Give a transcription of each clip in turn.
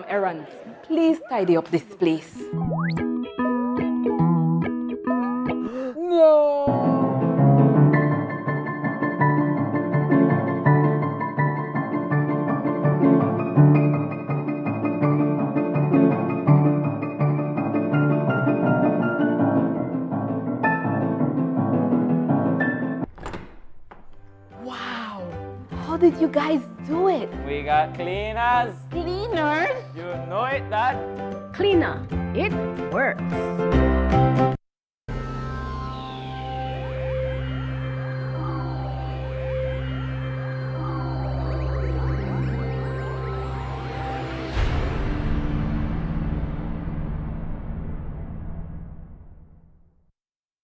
some errands. Please tidy up this place. Wow! How did you guys do it? We got cleaners. Cleaners? You know it, Dad. Cleaner, it works.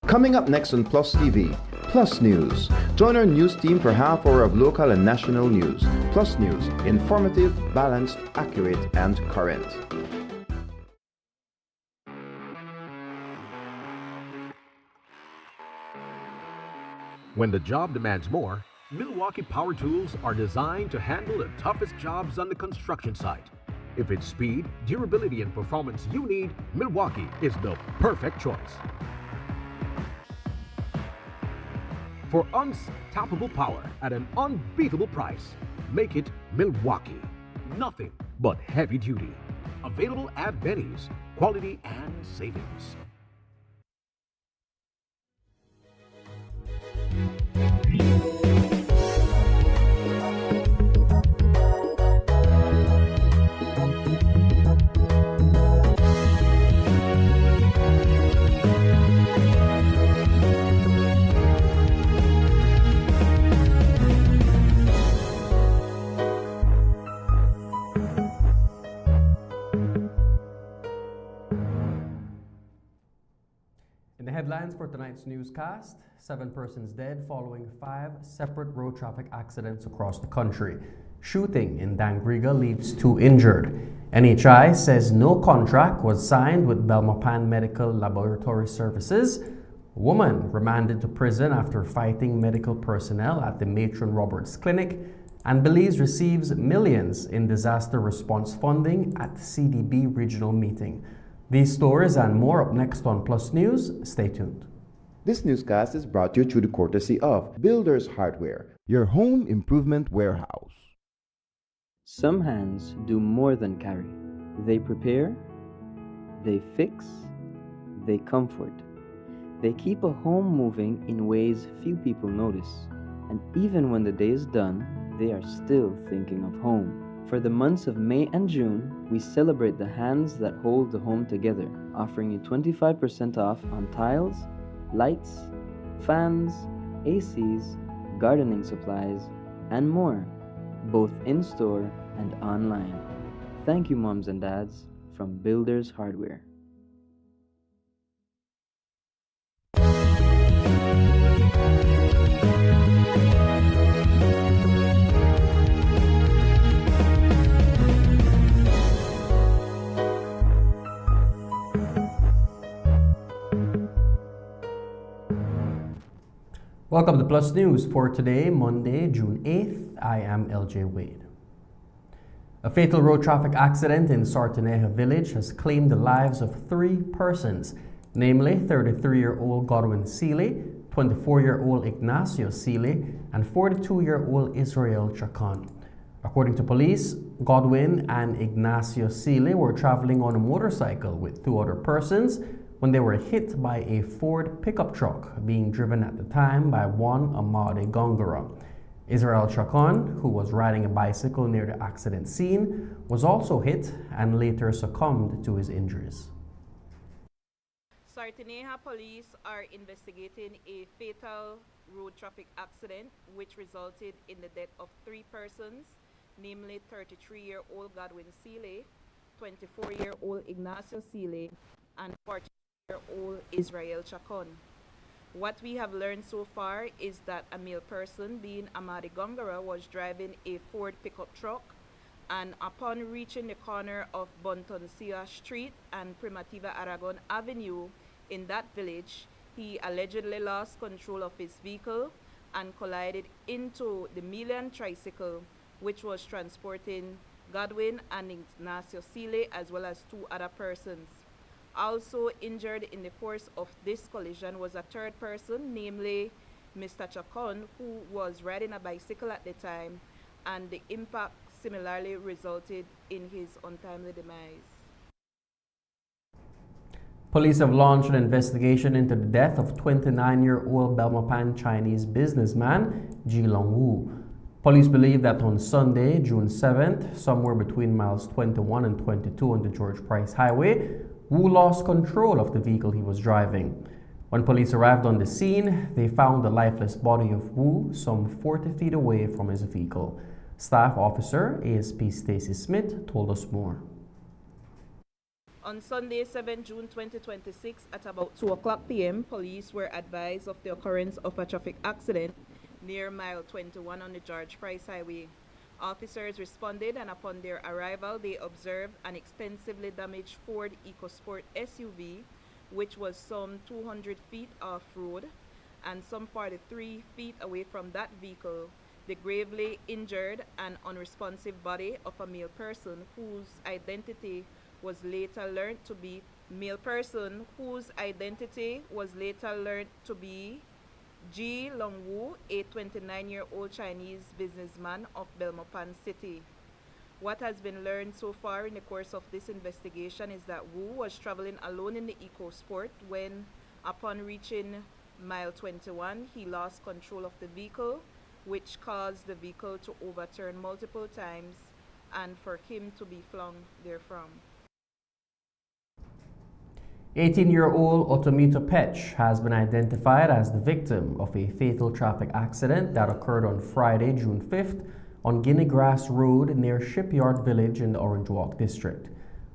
Coming up next on Plus TV, Plus News. Join our news team for half hour of local and national news. Plus News, informative, balanced, accurate, and current. When the job demands more, Milwaukee Power Tools are designed to handle the toughest jobs on the construction site. If it's speed, durability, and performance you need, Milwaukee is the perfect choice. For unstoppable power at an unbeatable price, make it Milwaukee. Nothing but heavy duty. Available at Benny's. Quality and savings. Headlines for tonight's newscast: 7 persons dead following 5 separate road traffic accidents across the country. Shooting in Dangriga leaves 2 injured. NHI says no contract was signed with Belmopan Medical Laboratory Services. Woman remanded to prison after fighting medical personnel at the Matron Roberts Clinic. And Belize receives millions in disaster response funding at CDB regional meeting. These stories and more up next on Plus News. Stay tuned. This newscast is brought to you through the courtesy of Builders Hardware, your home improvement warehouse. Some hands do more than carry. They prepare, they fix, they comfort. They keep a home moving in ways few people notice. And even when the day is done, they are still thinking of home. For the months of May and June, we celebrate the hands that hold the home together, offering you 25% off on tiles, lights, fans, ACs, gardening supplies, and more, both in-store and online. Thank you, moms and dads, from Builders Hardware. Welcome to Plus News for today, Monday, June 8th. I am LJ Wade. A fatal road traffic accident in Sartaneja village has claimed the lives of 3 persons, namely 33-year-old Godwin Seeley, 24-year-old Ignacio Seeley, and 42-year-old Israel Chacon. According to police, Godwin and Ignacio Seeley were traveling on a motorcycle with 2 other persons when they were hit by a Ford pickup truck being driven at the time by one Amade Gongora. Israel Chacon, who was riding a bicycle near the accident scene, was also hit and later succumbed to his injuries. Sartaneja police are investigating a fatal road traffic accident which resulted in the death of 3 persons, namely 33-year-old Godwin Seeley, 24-year-old Ignacio Seeley, and 40-year-old Israel Chacon. What we have learned so far is that a male person, being Amadi Gongora, was driving a Ford pickup truck, and upon reaching the corner of Bontoncia Street and Primitiva Aragon Avenue in that village, he allegedly lost control of his vehicle and collided into the Milian tricycle, which was transporting Godwin and Ignacio Sile, as well as 2 other persons. Also injured in the course of this collision was a third person, namely Mr. Chacon, who was riding a bicycle at the time, and the impact similarly resulted in his untimely demise. Police have launched an investigation into the death of 29-year-old Belmopan Chinese businessman Ji Long Wu. Police believe that on Sunday, June 7th, somewhere between miles 21 and 22 on the George Price Highway, Wu lost control of the vehicle he was driving. When police arrived on the scene, they found the lifeless body of Wu some 40 feet away from his vehicle. Staff Officer ASP Stacy Smith told us more. On Sunday, 7 June 2026, at about 2 o'clock p.m., police were advised of the occurrence of a traffic accident near mile 21 on the George Price Highway. Officers responded, and upon their arrival, they observed an extensively damaged Ford EcoSport SUV, which was some 200 feet off-road, and some 43 feet away from that vehicle, the gravely injured and unresponsive body of a male person whose identity was later learned to be Ji Long Wu, a 29-year-old Chinese businessman of Belmopan City. What has been learned so far in the course of this investigation is that Wu was traveling alone in the EcoSport when, upon reaching mile 21, he lost control of the vehicle, which caused the vehicle to overturn multiple times and for him to be flung therefrom. 18-year-old Otomito Pech has been identified as the victim of a fatal traffic accident that occurred on Friday, June 5th on Guinea Grass Road near Shipyard Village in the Orange Walk district.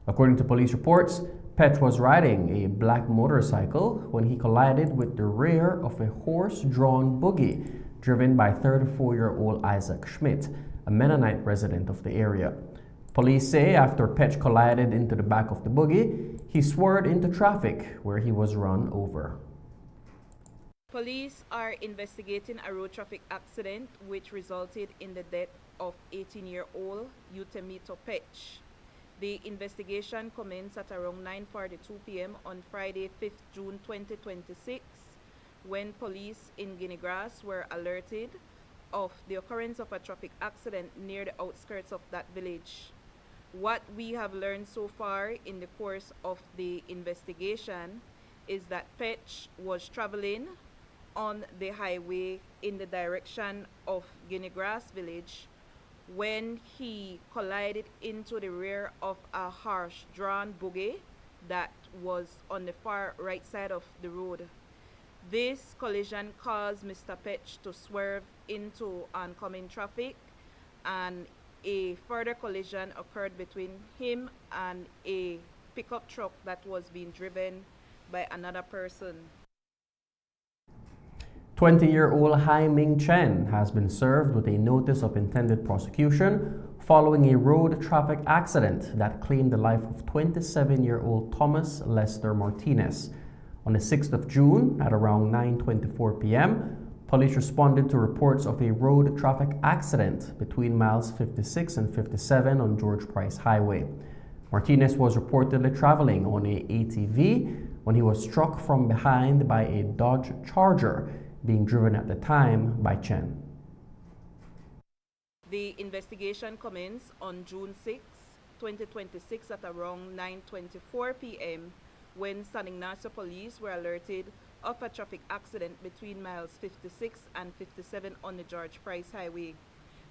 According to police reports, Pech was riding a black motorcycle when he collided with the rear of a horse-drawn buggy driven by 34-year-old Isaac Schmidt, a Mennonite resident of the area. Police say after Pech collided into the back of the buggy, he swerved into traffic where he was run over. Police are investigating a road traffic accident which resulted in the death of 18-year-old Utemito Pech. The investigation commenced at around 9:42 p.m. on Friday, 5th June 2026, when police in Guinea Grass were alerted of the occurrence of a traffic accident near the outskirts of that village. What we have learned so far in the course of the investigation is that Pech was traveling on the highway in the direction of Guinea Grass village when he collided into the rear of a horse-drawn buggy that was on the far right side of the road. This collision caused Mr. Pech to swerve into oncoming traffic, and a further collision occurred between him and a pickup truck that was being driven by another person. 20-year-old Hai Ming Chen has been served with a notice of intended prosecution following a road traffic accident that claimed the life of 27-year-old Thomas Lester Martinez. On the 6th of June at around 9:24 p.m., police responded to reports of a road traffic accident between miles 56 and 57 on George Price Highway. Martinez was reportedly traveling on a ATV when he was struck from behind by a Dodge Charger being driven at the time by Chen. The investigation commenced on June 6, 2026 at around 9:24 p.m. when San Ignacio police were alerted of a traffic accident between miles 56 and 57 on the George Price Highway.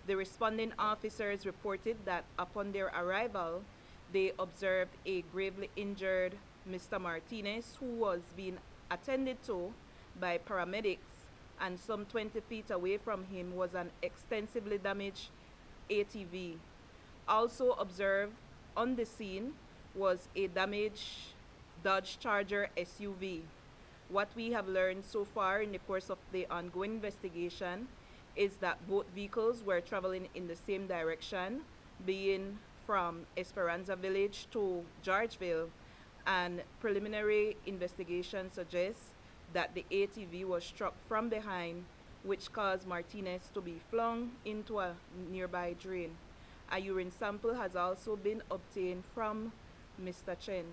The responding officers reported that upon their arrival, they observed a gravely injured Mr. Martinez who was being attended to by paramedics, and some 20 feet away from him was an extensively damaged ATV. Also observed on the scene was a damaged Dodge Charger SUV. What we have learned so far in the course of the ongoing investigation is that both vehicles were traveling in the same direction, being from Esperanza Village to Georgeville, and preliminary investigation suggests that the ATV was struck from behind, which caused Martinez to be flung into a nearby drain. A urine sample has also been obtained from Mr. Chen.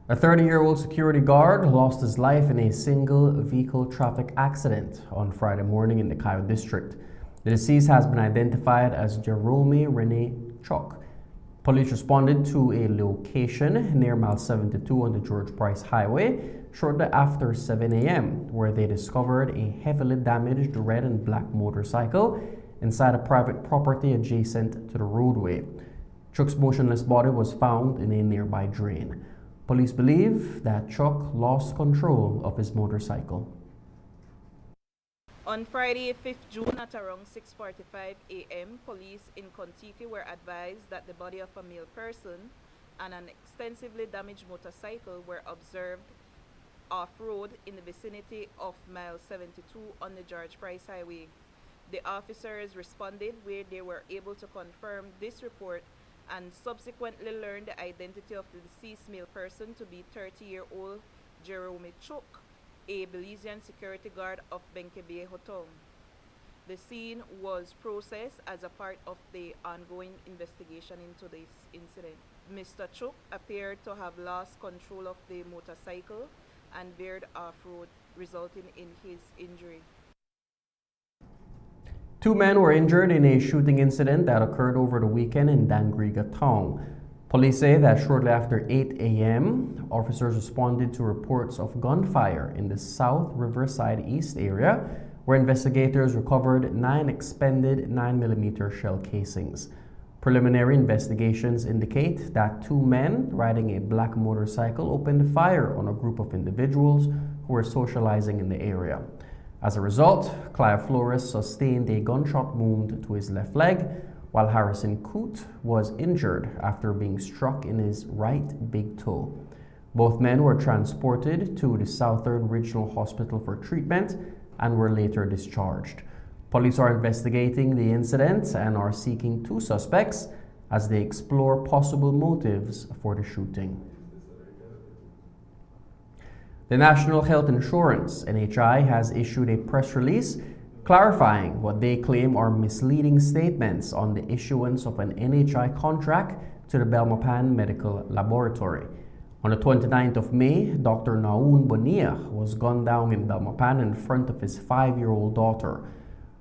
A 30-year-old security guard lost his life in a single vehicle traffic accident on Friday morning in the Cayo district. The deceased has been identified as Jerome Rene Chok. Police responded to a location near mile 72 on the George Price Highway shortly after 7 a.m., where they discovered a heavily damaged red and black motorcycle inside a private property adjacent to the roadway. Chok's motionless body was found in a nearby drain. Police believe that Chok lost control of his motorcycle. On Friday, 5th June at around 6:45 a.m., police in Kontiki were advised that the body of a male person and an extensively damaged motorcycle were observed off-road in the vicinity of mile 72 on the George Price Highway. The officers responded where they were able to confirm this report and subsequently learned the identity of the deceased male person to be 30-year-old Jerome Chok, a Belizean security guard of Benkebe Hotel. The scene was processed as a part of the ongoing investigation into this incident. Mr. Chok appeared to have lost control of the motorcycle and veered off-road, resulting in his injury. 2 men were injured in a shooting incident that occurred over the weekend in Dangriga town. Police say that shortly after 8 a.m., officers responded to reports of gunfire in the South Riverside East area, where investigators recovered 9 expended 9mm shell casings. Preliminary investigations indicate that 2 men riding a black motorcycle opened fire on a group of individuals who were socializing in the area. As a result, Clive Flores sustained a gunshot wound to his left leg, while Harrison Coote was injured after being struck in his right big toe. Both men were transported to the Southern Regional Hospital for treatment and were later discharged. Police are investigating the incident and are seeking 2 suspects as they explore possible motives for the shooting. The National Health Insurance, NHI, has issued a press release clarifying what they claim are misleading statements on the issuance of an NHI contract to the Belmopan Medical Laboratory. On the 29th of May, Dr. Naun Bonilla was gunned down in Belmopan in front of his 5-year-old daughter.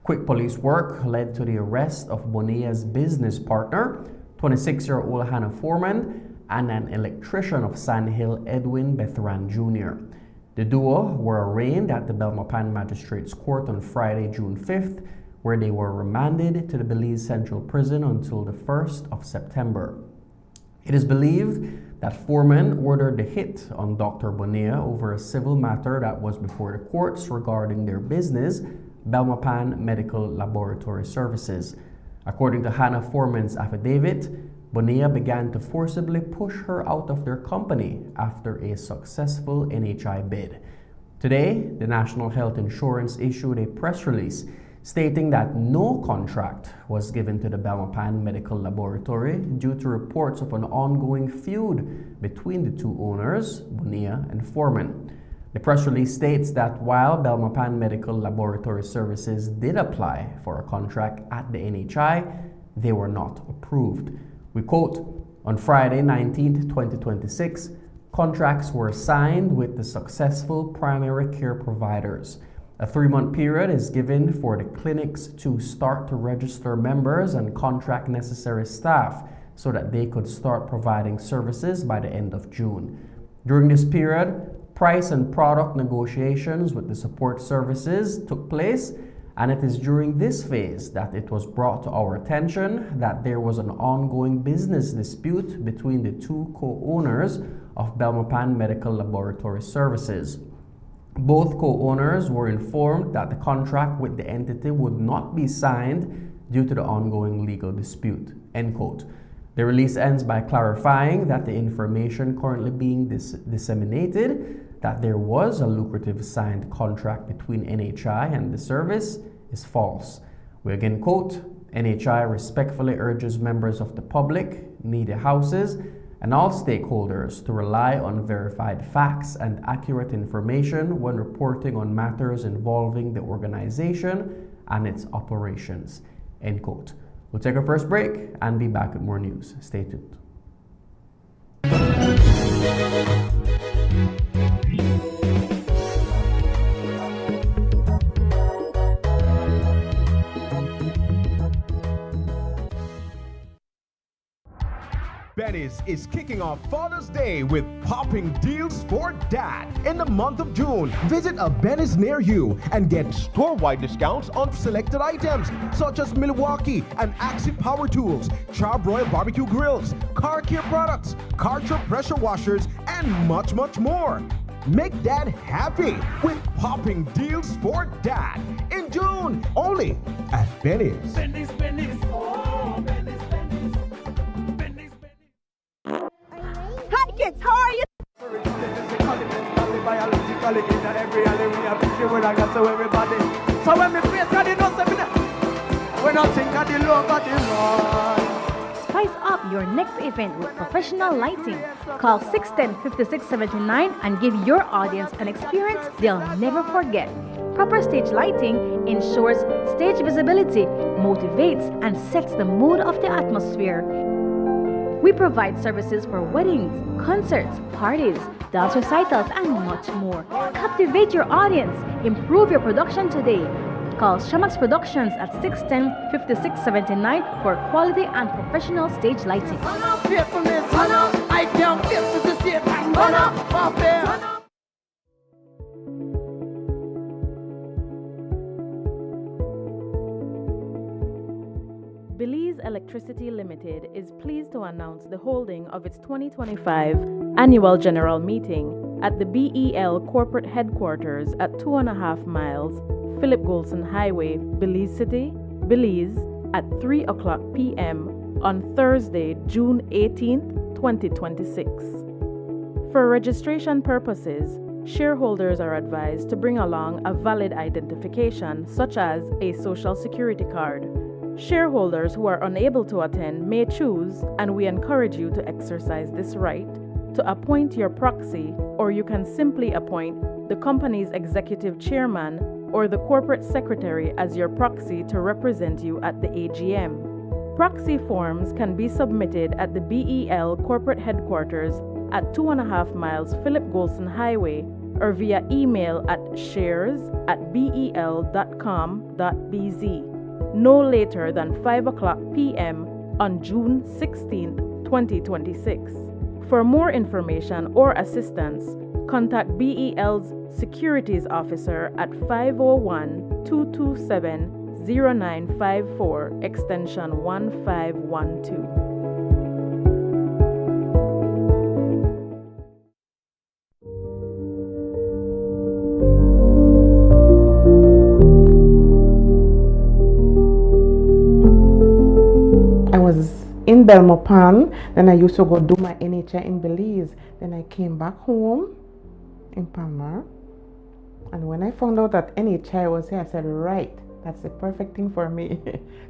Quick police work led to the arrest of Bonilla's business partner, 26-year-old Hannah Foreman, and an electrician of Sand Hill, Edwin Bethran Jr. The duo were arraigned at the Belmopan Magistrates Court on Friday, June 5th, where they were remanded to the Belize Central Prison until the 1st of September. It is believed that Foreman ordered the hit on Dr. Bonilla over a civil matter that was before the courts regarding their business, Belmopan Medical Laboratory Services. According to Hannah Foreman's affidavit, Bonilla began to forcibly push her out of their company after a successful NHI bid. Today, the National Health Insurance issued a press release stating that no contract was given to the Belmopan Medical Laboratory due to reports of an ongoing feud between the 2 owners, Bonilla and Foreman. The press release states that while Belmopan Medical Laboratory Services did apply for a contract at the NHI, they were not approved. We quote, "On Friday, 19th, 2026, contracts were signed with the successful primary care providers. A 3-month period is given for the clinics to start to register members and contract necessary staff so that they could start providing services by the end of June. During this period, price and product negotiations with the support services took place, and it is during this phase that it was brought to our attention that there was an ongoing business dispute between the 2 co-owners of Belmopan Medical Laboratory Services. Both co-owners were informed that the contract with the entity would not be signed due to the ongoing legal dispute." End quote. The release ends by clarifying that the information currently being disseminated that there was a lucrative signed contract between NHI and the service is false. We again quote, "NHI respectfully urges members of the public, media houses, and all stakeholders to rely on verified facts and accurate information when reporting on matters involving the organization and its operations." End quote. We'll take our first break and be back with more news. Stay tuned. Benny's is kicking off Father's Day with popping deals for dad in the month of June. Visit a Benny's near you and get store-wide discounts on selected items such as Milwaukee and Axie power tools, Charbroil barbecue grills, car care products, Karcher pressure washers, and much, much more. Make dad happy with popping deals for dad in June, only at Benny's. Benny's, Benny's, oh, Benny's, Benny's, Benny's, Benny's. Hi kids, how are you? Biologically, in every alley we have picture when I got to everybody. So when me face got the nose, when I think of the love of the Lord. Spice up your next event with professional lighting. Call 610-5679 and give your audience an experience they'll never forget. Proper stage lighting ensures stage visibility, motivates, and sets the mood of the atmosphere. We provide services for weddings, concerts, parties, dance recitals, and much more. Captivate your audience. Improve your production today. Call Shamax Productions at 610-5679 for quality and professional stage lighting. I can't feel to see it and run up, Belize Electricity Limited is pleased to announce the holding of its 2025 Annual General Meeting at the BEL Corporate Headquarters at 2.5 miles Philip Goulson Highway, Belize City, Belize, at 3:00 p.m. on Thursday, June 18, 2026. For registration purposes, shareholders are advised to bring along a valid identification such as a Social Security card. Shareholders who are unable to attend may choose, and we encourage you to exercise this right, to appoint your proxy, or you can simply appoint the company's executive chairman or the corporate secretary as your proxy to represent you at the AGM. Proxy forms can be submitted at the BEL corporate headquarters at 2.5 miles Philip Goulson Highway or via email at shares@bel.com.bz no later than 5:00 p.m. on June 16, 2026. For more information or assistance, contact BEL's Securities Officer at 501-227-0954, extension 1512. I was in Belmopan, then I used to go do my NHI in Belize. Then I came back home in Palma, and when I found out that NHI was here, I said, right, that's the perfect thing for me.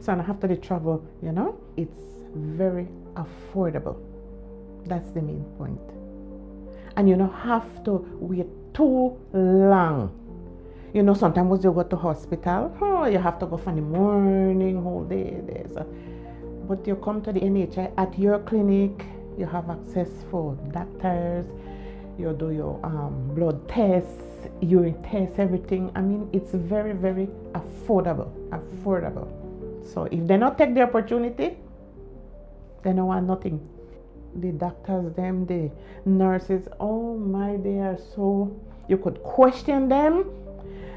So I don't have to travel, it's very affordable. That's the main point. And you don't have to wait too long. Sometimes you go to hospital, you have to go from the morning, whole day there. So, but you come to the NHI at your clinic, you have access for doctors, you do your blood tests, urine tests, everything. I mean, it's very, very affordable. So if they not take the opportunity, they don't want nothing. The doctors, the nurses, oh my, they are so, you could question them.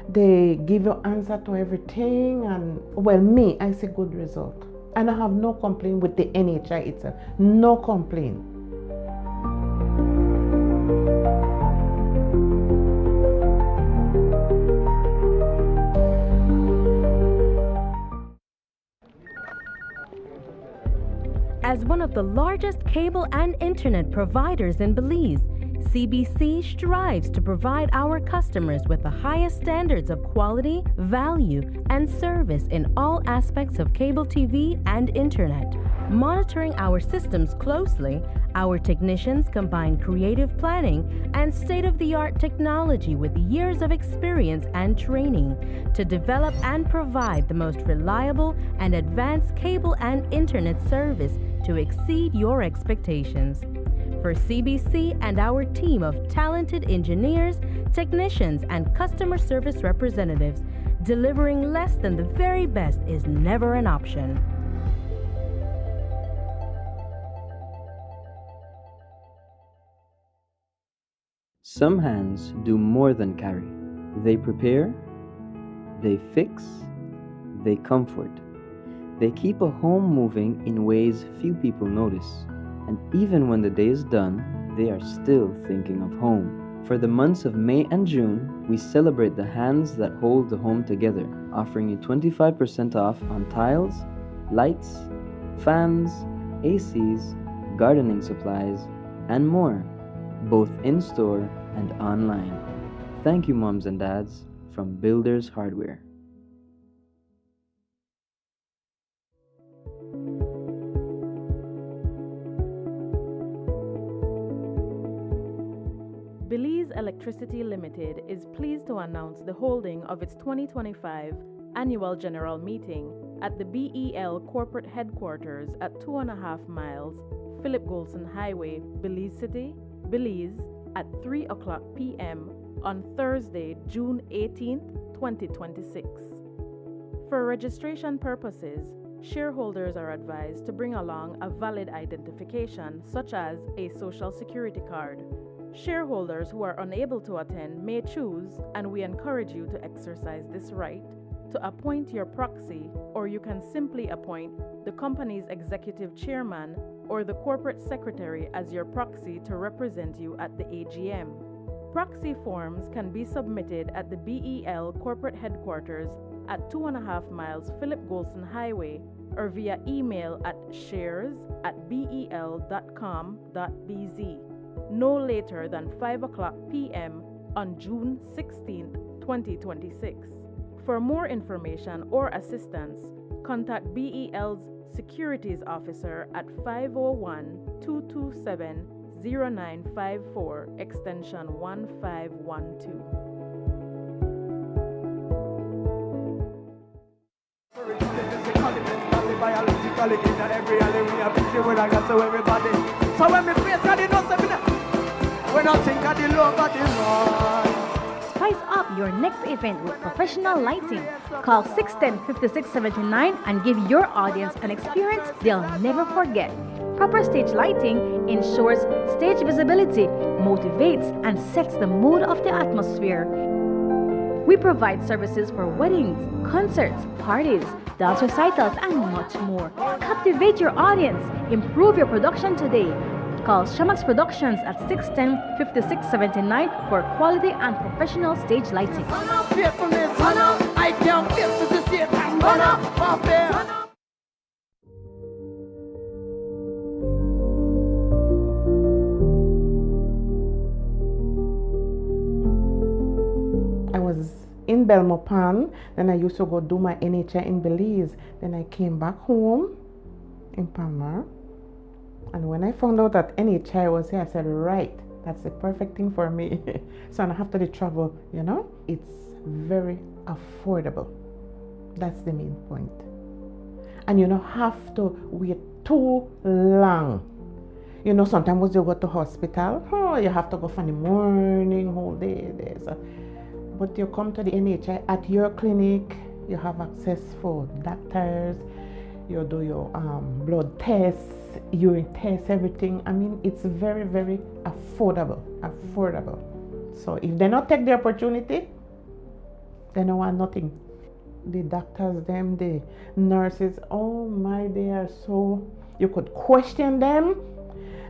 They give you answer to everything, and well, I see good result. And I have no complaint with the NHI itself. No complaint. As one of the largest cable and internet providers in Belize, CBC strives to provide our customers with the highest standards of quality, value, and service in all aspects of cable TV and internet. Monitoring our systems closely, our technicians combine creative planning and state-of-the-art technology with years of experience and training to develop and provide the most reliable and advanced cable and internet service to exceed your expectations. For CBC and our team of talented engineers, technicians, and customer service representatives, delivering less than the very best is never an option. Some hands do more than carry. They prepare, they fix, they comfort. They keep a home moving in ways few people notice. And even when the day is done, they are still thinking of home. For the months of May and June, we celebrate the hands that hold the home together, offering you 25% off on tiles, lights, fans, ACs, gardening supplies, and more, both in-store and online. Thank you, moms and dads, from Builders Hardware. Belize Electricity Limited is pleased to announce the holding of its 2025 Annual General Meeting at the BEL Corporate Headquarters at 2.5 miles Philip Golson Highway, Belize City, Belize, at 3:00 p.m. on Thursday, June 18, 2026. For registration purposes, shareholders are advised to bring along a valid identification such as a Social Security card. Shareholders who are unable to attend may choose, and we encourage you to exercise this right, to appoint your proxy, or you can simply appoint the company's executive chairman or the corporate secretary as your proxy to represent you at the AGM. Proxy forms can be submitted at the BEL corporate headquarters at 2.5 miles Philip Golson Highway or via email at shares@bel.com.bz no later than 5:00 p.m. on June 16, 2026. For more information or assistance, contact BEL's Securities Officer at 501-227-0954, extension 1512. Biologically, in every alley we have picture when I got to everybody. So when me face God, you know something. When I think of the love of the Lord. Spice up your next event with professional lighting. Call 610-5679 and give your audience an experience they'll never forget. Proper stage lighting ensures stage visibility, motivates, and sets the mood of the atmosphere. We provide services for weddings, concerts, parties, dance recitals, and much more. Captivate your audience. Improve your production today. Call Shamax Productions at 610-5679 for quality and professional stage lighting. I can't feel to see it. I was in Belmopan, then I used to go do my NHI in Belize. Then I came back home in Palmer. And when I found out that NHI was here, I said, right, that's the perfect thing for me. So I don't have to travel, you know. It's very affordable. That's the main point. And you don't have to wait too long. You know, sometimes you go to hospital, you have to go from the morning, whole day there. So, but you come to the NHI at your clinic, you have access for doctors, you do your blood tests, urine tests, everything. I mean, it's very, very affordable. So if they not take the opportunity, they don't want nothing. The doctors, them, the nurses, oh my, they are so, you could question them.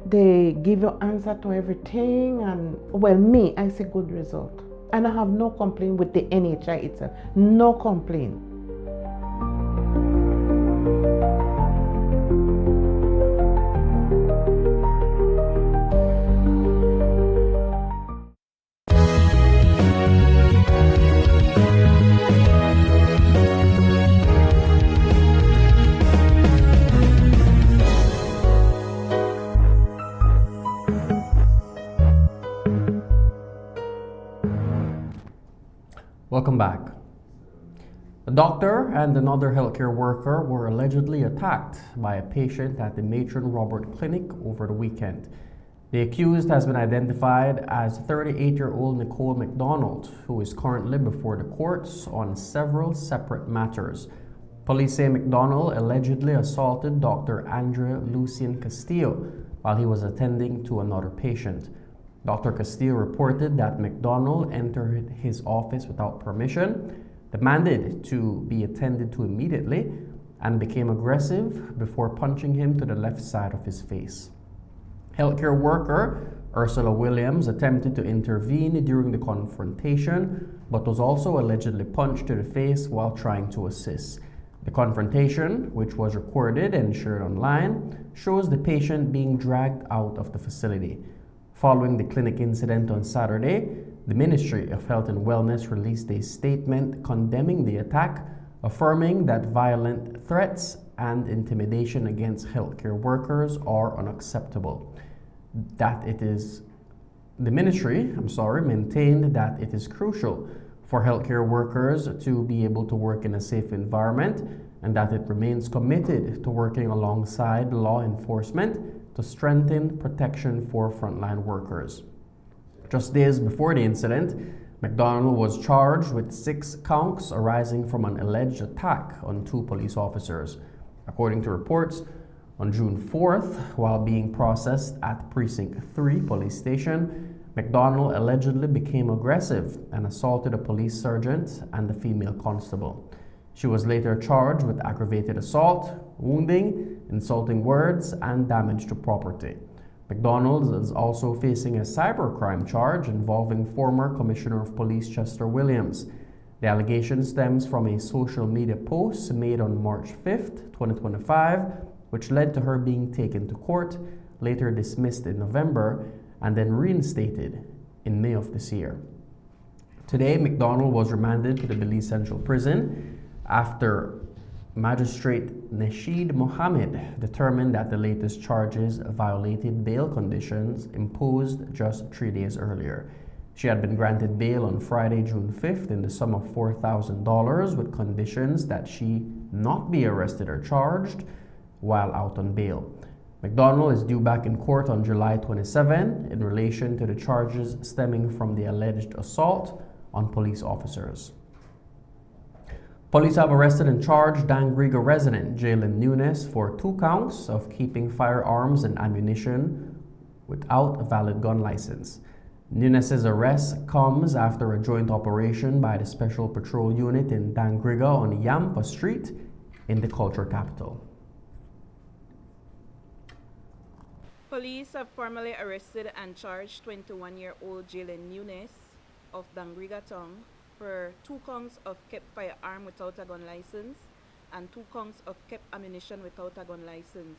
They give you answer to everything. And well, me, I see good result. And I have no complaint with the NHI itself. No complaint. Welcome back. A doctor and another healthcare worker were allegedly attacked by a patient at the Matron Robert Clinic over the weekend. The accused has been identified as 38-year-old Nicole McDonald, who is currently before the courts on several separate matters. Police say McDonald allegedly assaulted Dr. Andrea Lucien Castillo while he was attending to another patient. Dr. Castillo reported that McDonald entered his office without permission, demanded to be attended to immediately, and became aggressive before punching him to the left side of his face. Healthcare worker Ursula Williams attempted to intervene during the confrontation, but was also allegedly punched to the face while trying to assist. The confrontation, which was recorded and shared online, shows the patient being dragged out of the facility. Following the clinic incident on Saturday, the Ministry of Health and Wellness released a statement condemning the attack, affirming that violent threats and intimidation against healthcare workers are unacceptable. The ministry maintained that it is crucial for healthcare workers to be able to work in a safe environment, and that it remains committed to working alongside law enforcement to strengthen protection for frontline workers. Just days before the incident, McDonald was charged with 6 counts arising from an alleged attack on 2 police officers. According to reports, on June 4th, while being processed at Precinct 3 police station, McDonald allegedly became aggressive and assaulted a police sergeant and a female constable. She was later charged with aggravated assault, wounding, insulting words, and damage to property. McDonald is also facing a cybercrime charge involving former Commissioner of Police Chester Williams. The allegation stems from a social media post made on March 5th, 2025, which led to her being taken to court, later dismissed in November, and then reinstated in May of this year. Today, McDonald was remanded to the Belize Central Prison after Magistrate Nasheed Mohammed determined that the latest charges violated bail conditions imposed just 3 days earlier. She had been granted bail on Friday, June 5th in the sum of $4,000 with conditions that she not be arrested or charged while out on bail. McDonald is due back in court on July 27 in relation to the charges stemming from the alleged assault on police officers. Police have arrested and charged Dangriga resident Jalen Nunes for 2 counts of keeping firearms and ammunition without a valid gun license. Nunes' arrest comes after a joint operation by the Special Patrol Unit in Dangriga on Yampa Street in the culture capital. Police have formally arrested and charged 21-year-old Jalen Nunes of Dangriga Town for 2 counts of kept firearm without a gun license and 2 counts of kept ammunition without a gun license.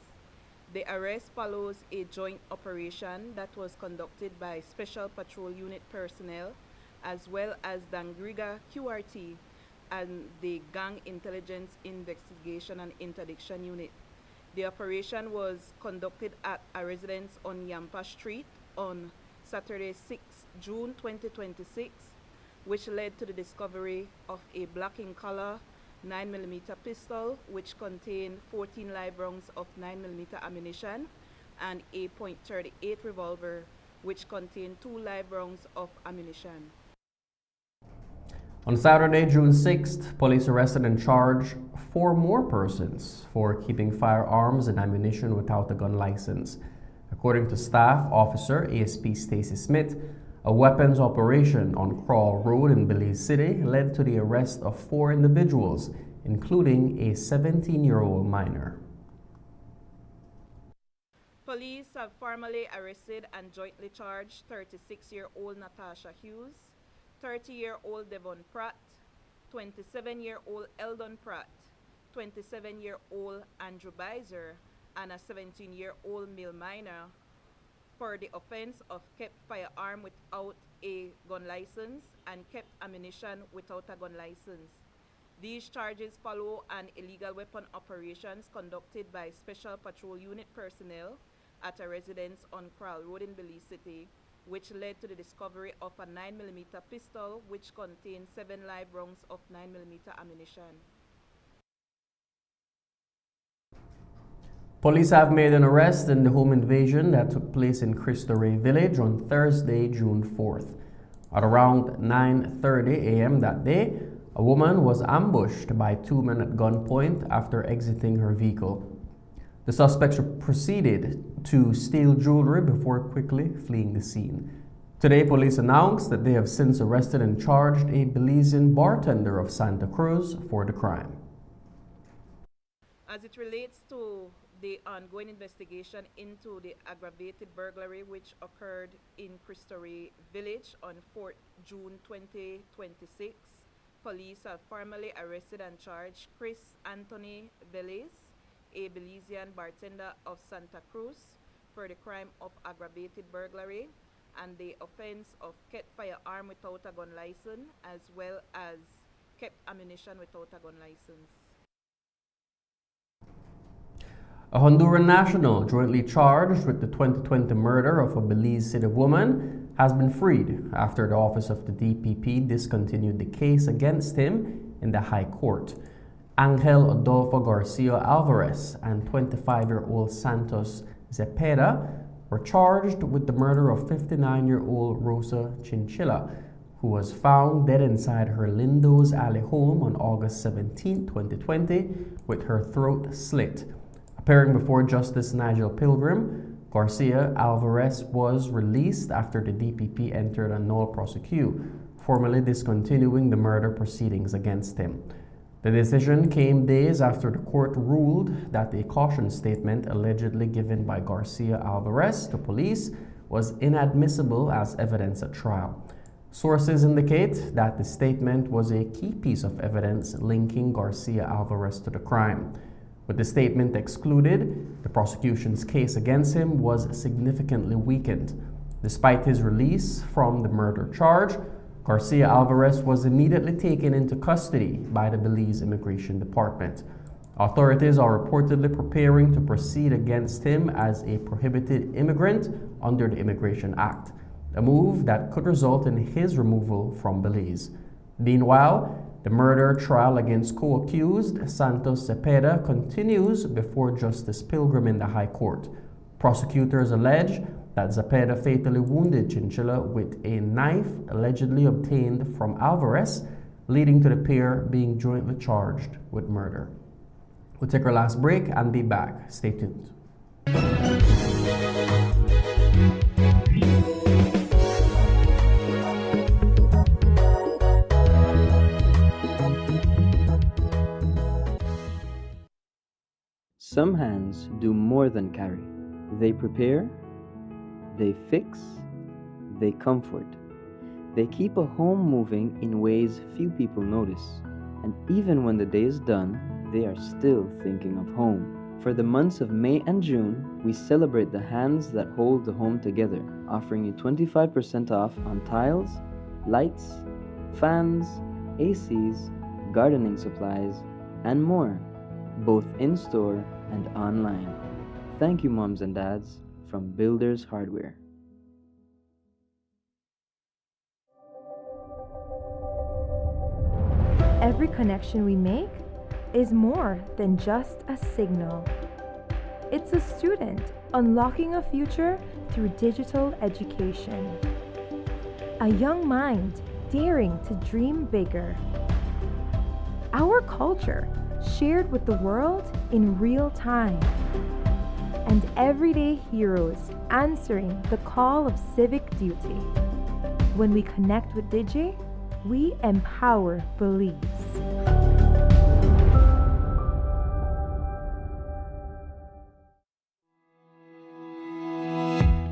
The arrest follows a joint operation that was conducted by Special Patrol Unit personnel as well as Dangriga QRT and the Gang Intelligence Investigation and Interdiction Unit. The operation was conducted at a residence on Yampa Street on Saturday, 6 June 2026, which led to the discovery of a black in color 9mm pistol which contained 14 live rounds of 9mm ammunition and a .38 revolver which contained 2 live rounds of ammunition. On Saturday, June 6th, police arrested and charged 4 more persons for keeping firearms and ammunition without a gun license. According to Staff Officer ASP Stacy Smith, a weapons operation on Crawl Road in Belize City led to the arrest of 4 individuals, including a 17-year-old minor. Police have formally arrested and jointly charged 36-year-old Natasha Hughes, 30-year-old Devon Pratt, 27-year-old Eldon Pratt, 27-year-old Andrew Beiser, and a 17-year-old male minor for the offense of kept firearm without a gun license and kept ammunition without a gun license. These charges follow an illegal weapon operations conducted by Special Patrol Unit personnel at a residence on Crawl Road in Belize City, which led to the discovery of a 9mm pistol which contained 7 live rounds of 9mm ammunition. Police have made an arrest in the home invasion that took place in Cristo Rey Village on Thursday, June 4th. At around 9:30 a.m. that day, a woman was ambushed by 2 men at gunpoint after exiting her vehicle. The suspects proceeded to steal jewelry before quickly fleeing the scene. Today, police announced that they have since arrested and charged a Belizean bartender of Santa Cruz for the crime. As it relates to the ongoing investigation into the aggravated burglary which occurred in Cristo Rey Village on 4th June 2026, police have formally arrested and charged Chris Anthony Belize, a Belizean bartender of Santa Cruz, for the crime of aggravated burglary and the offense of kept firearm without a gun license, as well as kept ammunition without a gun license. A Honduran national jointly charged with the 2020 murder of a Belize City woman has been freed after the office of the DPP discontinued the case against him in the High Court. Angel Adolfo Garcia Alvarez and 25-year-old Santos Zepeda were charged with the murder of 59-year-old Rosa Chinchilla, who was found dead inside her Lindo's Alley home on August 17, 2020, with her throat slit. Appearing before Justice Nigel Pilgrim, Garcia Alvarez was released after the DPP entered a nolle prosequi, formally discontinuing the murder proceedings against him. The decision came days after the court ruled that the caution statement allegedly given by Garcia Alvarez to police was inadmissible as evidence at trial. Sources indicate that the statement was a key piece of evidence linking Garcia Alvarez to the crime. With the statement excluded, the prosecution's case against him was significantly weakened. Despite his release from the murder charge, Garcia Alvarez was immediately taken into custody by the Belize Immigration Department. Authorities are reportedly preparing to proceed against him as a prohibited immigrant under the Immigration Act, a move that could result in his removal from Belize. Meanwhile, the murder trial against co-accused Santos Zepeda continues before Justice Pilgrim in the High Court. Prosecutors allege that Zepeda fatally wounded Chinchilla with a knife allegedly obtained from Alvarez, leading to the pair being jointly charged with murder. We'll take our last break and be back. Stay tuned. Some hands do more than carry. They prepare, they fix, they comfort. They keep a home moving in ways few people notice. And even when the day is done, they are still thinking of home. For the months of May and June, we celebrate the hands that hold the home together, offering you 25% off on tiles, lights, fans, ACs, gardening supplies, and more, both in-store and online. Thank you, moms and dads, from Builders Hardware. Every connection we make is more than just a signal. It's a student unlocking a future through digital education. A young mind daring to dream bigger. Our culture shared with the world in real time. And everyday heroes answering the call of civic duty. When we connect with Digi, we empower Belize.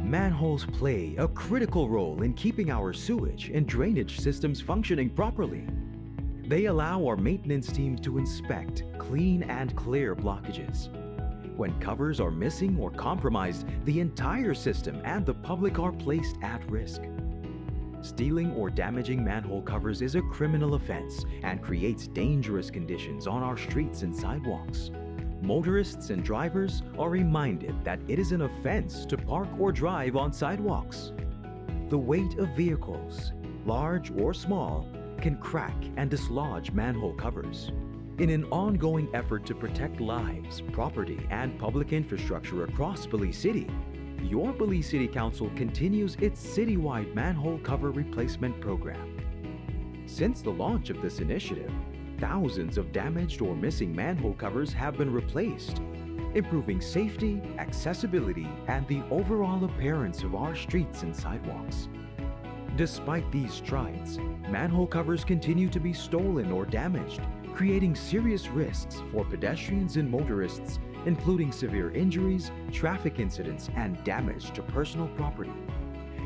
Manholes play a critical role in keeping our sewage and drainage systems functioning properly. They allow our maintenance team to inspect, clean, and clear blockages. When covers are missing or compromised, the entire system and the public are placed at risk. Stealing or damaging manhole covers is a criminal offense and creates dangerous conditions on our streets and sidewalks. Motorists and drivers are reminded that it is an offense to park or drive on sidewalks. The weight of vehicles, large or small, can crack and dislodge manhole covers. In an ongoing effort to protect lives, property, and public infrastructure across Belize City, your Belize City Council continues its citywide manhole cover replacement program. Since the launch of this initiative, thousands of damaged or missing manhole covers have been replaced, improving safety, accessibility, and the overall appearance of our streets and sidewalks. Despite these strides, manhole covers continue to be stolen or damaged, creating serious risks for pedestrians and motorists, including severe injuries, traffic incidents, and damage to personal property.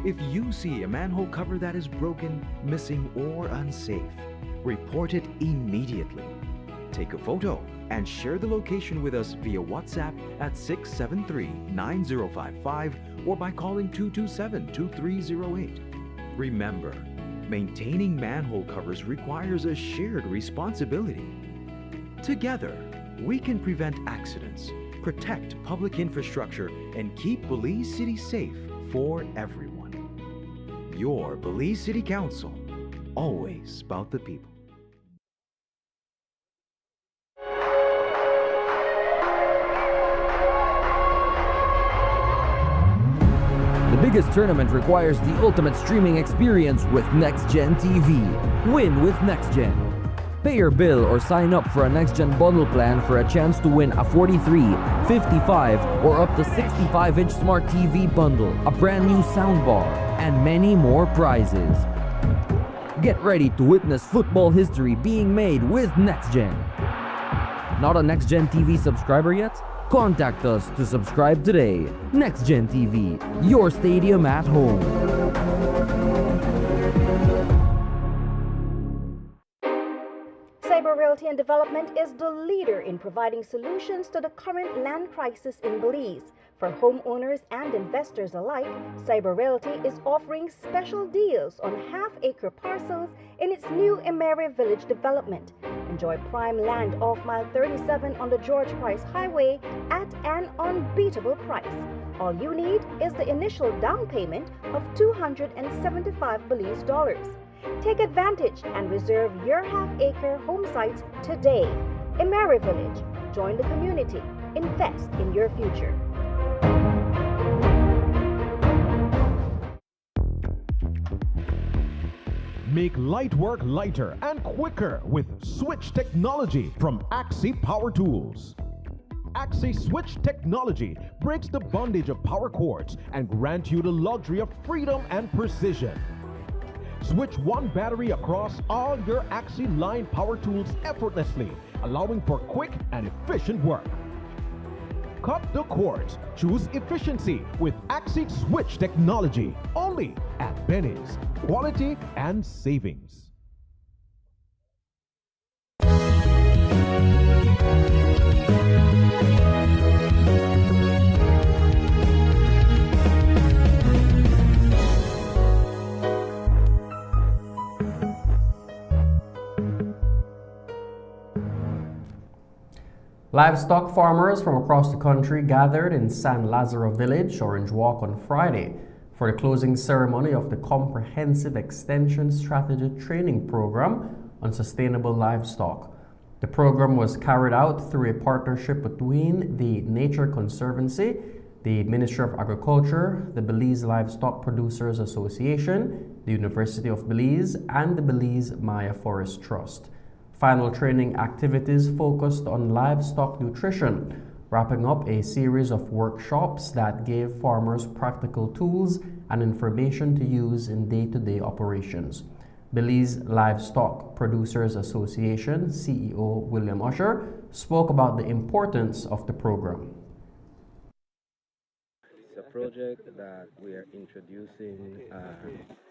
If you see a manhole cover that is broken, missing, or unsafe, report it immediately. Take a photo and share the location with us via WhatsApp at 673-9055 or by calling 227-2308. Remember, maintaining manhole covers requires a shared responsibility. Together, we can prevent accidents, protect public infrastructure, and keep Belize City safe for everyone. Your Belize City Council, always about the people. The biggest tournament requires the ultimate streaming experience with NextGen TV. Win with NextGen. Pay your bill or sign up for a NextGen bundle plan for a chance to win a 43, 55, or up to 65-inch smart TV bundle, a brand new soundbar, and many more prizes. Get ready to witness football history being made with NextGen. Not a NextGen TV subscriber yet? Contact us to subscribe today. NextGen TV, your stadium at home. Cyber Realty and Development is the leader in providing solutions to the current land crisis in Belize. For homeowners and investors alike, Cyber Realty is offering special deals on half-acre parcels in its new Emery Village development. Enjoy prime land off Mile 37 on the George Price Highway at an unbeatable price. All you need is the initial down payment of $275 Belize dollars. Take advantage and reserve your half-acre home sites today. Emery Village. Join the community. Invest in your future. Make light work lighter and quicker with switch technology from Axi Power Tools. Axi Switch technology breaks the bondage of power cords and grants you the luxury of freedom and precision. Switch one battery across all your Axi line power tools effortlessly, allowing for quick and efficient work. Cut the cords. Choose efficiency with Axi Switch technology. Only at Benny's. Quality and savings. Livestock farmers from across the country gathered in San Lazaro Village, Orange Walk, on Friday for the closing ceremony of the Comprehensive Extension Strategy Training Program on Sustainable Livestock. The program was carried out through a partnership between the Nature Conservancy, the Ministry of Agriculture, the Belize Livestock Producers Association, the University of Belize, and the Belize Maya Forest Trust. Final training activities focused on livestock nutrition, wrapping up a series of workshops that gave farmers practical tools and information to use in day-to-day operations. Belize Livestock Producers Association CEO William Usher spoke about the importance of the program. It's a project that we are introducing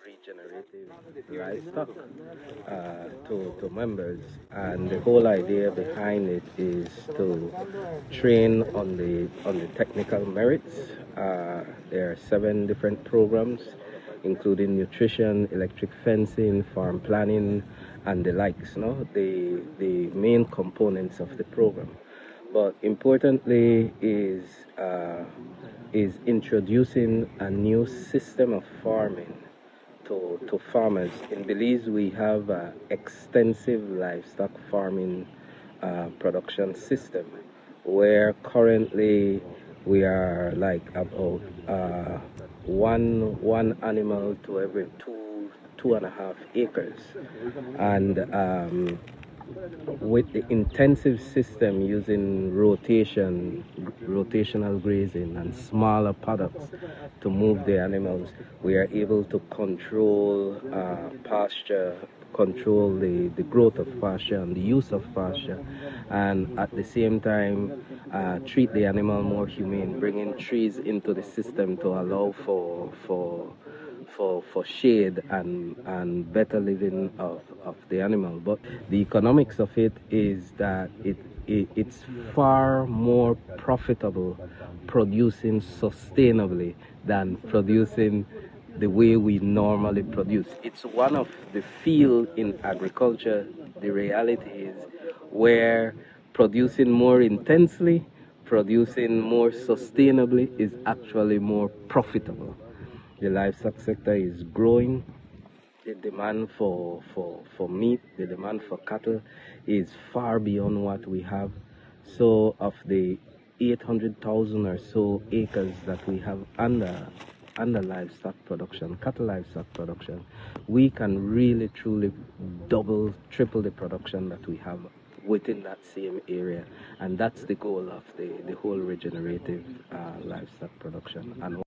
regenerative livestock to members, and the whole idea behind it is to train on the technical merits. There are 7 different programs, including nutrition, electric fencing, farm planning, and the likes. The main components of the program. But importantly is introducing a new system of farming to farmers. In Belize, we have extensive livestock farming production system, where currently we are like about one animal to every 2.5 acres, and with the intensive system using rotational grazing and smaller paddocks to move the animals, we are able to control pasture, control the growth of pasture and the use of pasture, and at the same time treat the animal more humane, bringing trees into the system to allow for shade and better living of the animal. But the economics of it is that it's far more profitable producing sustainably than producing the way we normally produce. It's one of the fields in agriculture, the reality is, where producing more intensely, producing more sustainably is actually more profitable. The livestock sector is growing. The demand for meat, the demand for cattle is far beyond what we have. So of the 800,000 or so acres that we have under livestock production, cattle livestock production, we can really truly double, triple the production that we have within that same area. And that's the goal of the whole regenerative livestock production. And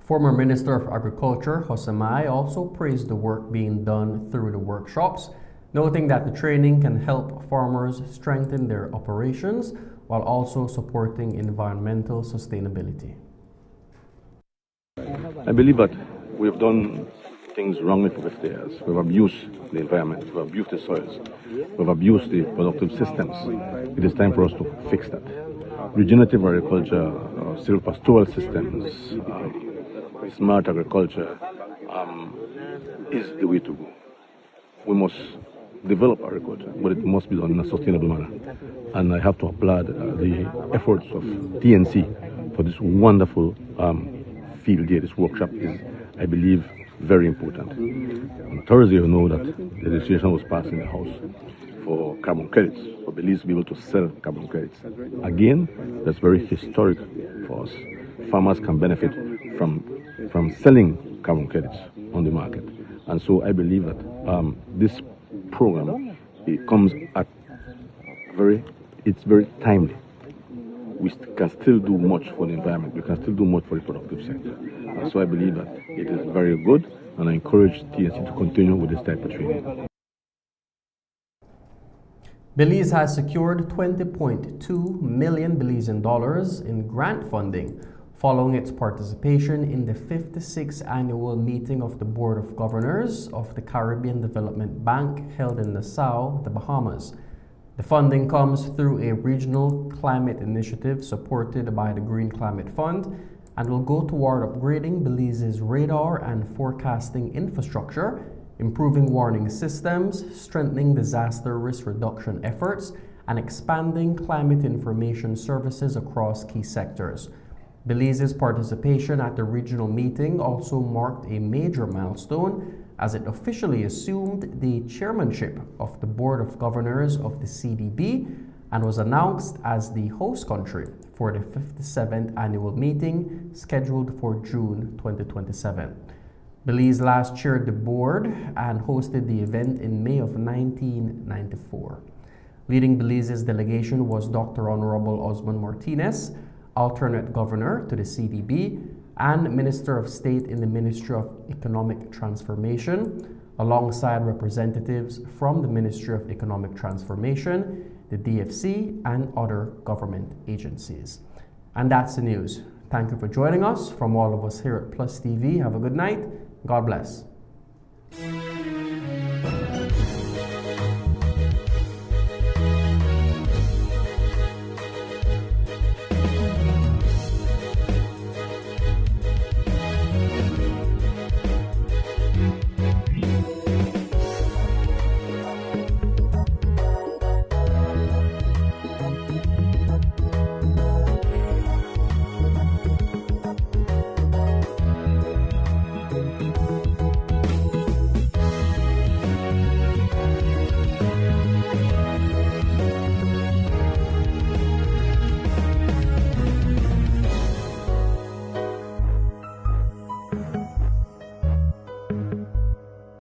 Former Minister of Agriculture, Hosemai, also praised the work being done through the workshops, noting that the training can help farmers strengthen their operations while also supporting environmental sustainability. I believe that we've done things wrongly for 50 years. We've abused the environment, we've abused the soils, we've abused the productive systems. It is time for us to fix that. Regenerative agriculture, silvopastoral systems, smart agriculture is the way to go. We must develop agriculture, but it must be done in a sustainable manner. And I have to applaud the efforts of TNC for this wonderful field day. This workshop is, I believe, very important. On Thursday, you know that the legislation was passed in the House for carbon credits, for Belize to be able to sell carbon credits. Again, that's very historic for us. Farmers can benefit from selling carbon credits on the market. And so I believe that this program, it comes at it's very timely. We can still do much for the environment. We can still do much for the productive sector. And so I believe that it is very good, and I encourage TNC to continue with this type of training. Belize has secured $20.2 million Belizean dollars in grant funding following its participation in the 56th annual meeting of the Board of Governors of the Caribbean Development Bank held in Nassau, the Bahamas. The funding comes through a regional climate initiative supported by the Green Climate Fund and will go toward upgrading Belize's radar and forecasting infrastructure, improving warning systems, strengthening disaster risk reduction efforts, and expanding climate information services across key sectors. Belize's participation at the regional meeting also marked a major milestone as it officially assumed the chairmanship of the Board of Governors of the CDB and was announced as the host country for the 57th annual meeting scheduled for June 2027. Belize last chaired the board and hosted the event in May of 1994. Leading Belize's delegation was Dr. Honorable Osman Martinez, alternate governor to the CDB and Minister of State in the Ministry of Economic Transformation, alongside representatives from the Ministry of Economic Transformation, the DFC, and other government agencies. And that's the news. Thank you for joining us. From all of us here at Plus TV, have a good night. God bless.